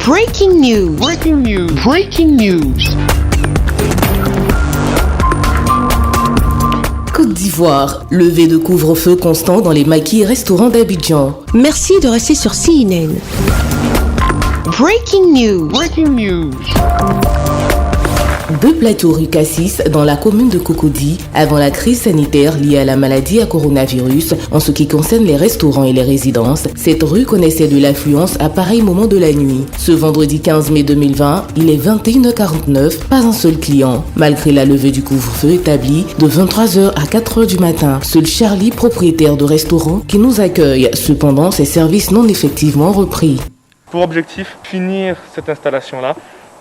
Breaking news. Breaking news. Breaking news. Côte d'Ivoire, levée de couvre-feu constant dans les maquis et restaurants d'Abidjan. Merci de rester sur CNN. Breaking news. Breaking news. Deux plateaux rue Cassis dans la commune de Cocody avant la crise sanitaire liée à la maladie à coronavirus. En ce qui concerne les restaurants et les résidences, cette rue connaissait de l'affluence à pareil moment de la nuit. Ce vendredi 15 mai 2020, il est 21h49, pas un seul client. Malgré la levée du couvre-feu établi de 23h à 4h du matin, seul Charlie, propriétaire de restaurant, qui nous accueille. Cependant, ses services non effectivement repris. Pour objectif, finir cette installation-là,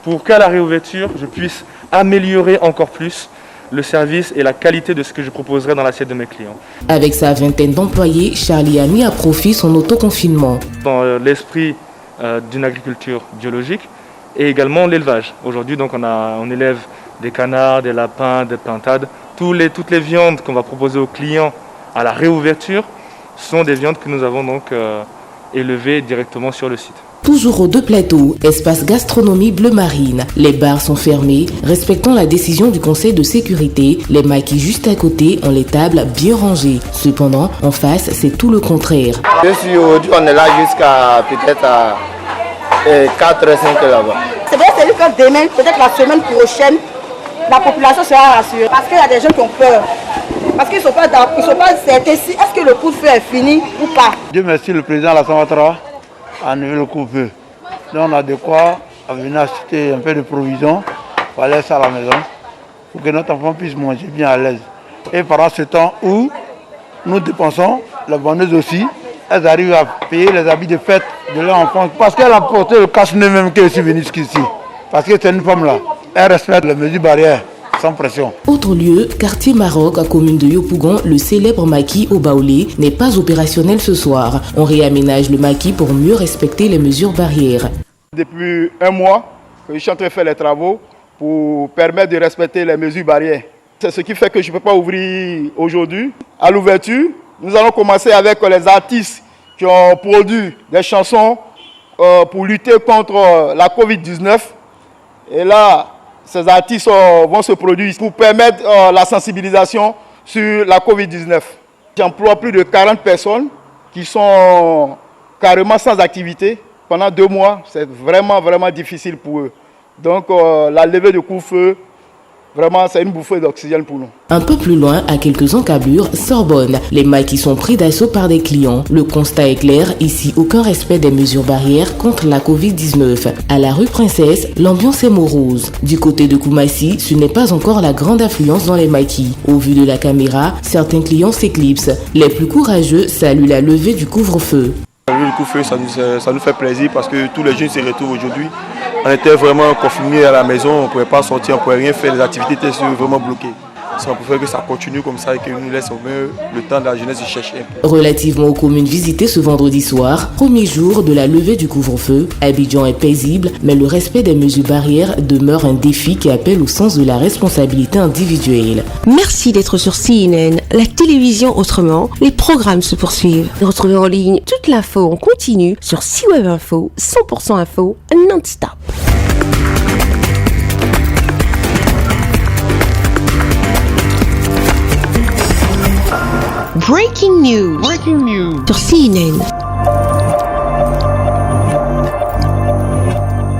pour qu'à la réouverture, je puisse améliorer encore plus le service et la qualité de ce que je proposerai dans l'assiette de mes clients. Avec sa vingtaine d'employés, Charlie a mis à profit son autoconfinement. Dans l'esprit d'une agriculture biologique et également l'élevage. Aujourd'hui, donc, on élève des canards, des lapins, des pintades. Toutes les viandes qu'on va proposer aux clients à la réouverture sont des viandes que nous avons donc élevées directement sur le site. Toujours aux deux plateaux, espace gastronomie bleu marine. Les bars sont fermés, respectant la décision du conseil de sécurité. Les maquis juste à côté ont les tables bien rangées. Cependant, en face, c'est tout le contraire. Aujourd'hui, on est là jusqu'à peut-être 4-5 là-bas. C'est vrai, c'est que demain, peut-être la semaine prochaine, la population sera rassurée. Parce qu'il y a des gens qui ont peur. Parce qu'ils ne sont pas certains si est-ce que le coup-de-feu est fini ou pas. Dieu merci, le président Alassane Ouattara a enlevé le couvre-feu. Donc on a de quoi venir acheter un peu de provisions pour aller à la maison, pour que notre enfant puisse manger bien à l'aise. Et pendant ce temps où nous dépensons, les vendeuses aussi, elles arrivent à payer les habits de fête de leur enfant. Parce qu'elle a porté le cache-nez même qu'elle est venue jusqu'ici. Parce que c'est une femme là. Elle respecte les mesures barrières. Sans pression. Autre lieu, quartier Maroc, à commune de Yopougon, le célèbre maquis au Baoulé n'est pas opérationnel ce soir. On réaménage le maquis pour mieux respecter les mesures barrières. Depuis un mois, je suis en train de faire les travaux pour permettre de respecter les mesures barrières. C'est ce qui fait que je ne peux pas ouvrir aujourd'hui. À l'ouverture, nous allons commencer avec les artistes qui ont produit des chansons pour lutter contre la Covid-19. Et là, ces artistes vont se produire pour permettre la sensibilisation sur la Covid-19. J'emploie plus de 40 personnes qui sont carrément sans activité pendant 2 mois. C'est vraiment difficile pour eux. Donc la levée de couvre-feu, vraiment c'est une bouffée d'oxygène pour nous. Un peu plus loin, à quelques encablures, Sorbonne. Les maquis sont pris d'assaut par des clients. Le constat est clair, ici aucun respect des mesures barrières contre la Covid-19. À la rue Princesse, l'ambiance est morose. Du côté de Koumassi, ce n'est pas encore la grande affluence dans les maquis. Au vu de la caméra, certains clients s'éclipsent. Les plus courageux saluent la levée du couvre-feu. Le couvre-feu, ça nous fait plaisir parce que tous les jeunes se retrouvent aujourd'hui. On était vraiment confinés à la maison, on ne pouvait pas sortir, on ne pouvait rien faire, les activités étaient vraiment bloquées. On préfère que ça continue comme ça et que nous laisse le temps de la jeunesse de chercher un peu. Relativement aux communes visitées ce vendredi soir, premier jour de la levée du couvre-feu, Abidjan est paisible, mais le respect des mesures barrières demeure un défi qui appelle au sens de la responsabilité individuelle. Merci d'être sur CNN, la télévision autrement. Les programmes se poursuivent. Retrouvez en ligne toute l'info en continu sur C-Web Info, 100% info, non-stop. Breaking news. Breaking news. Sur CNN.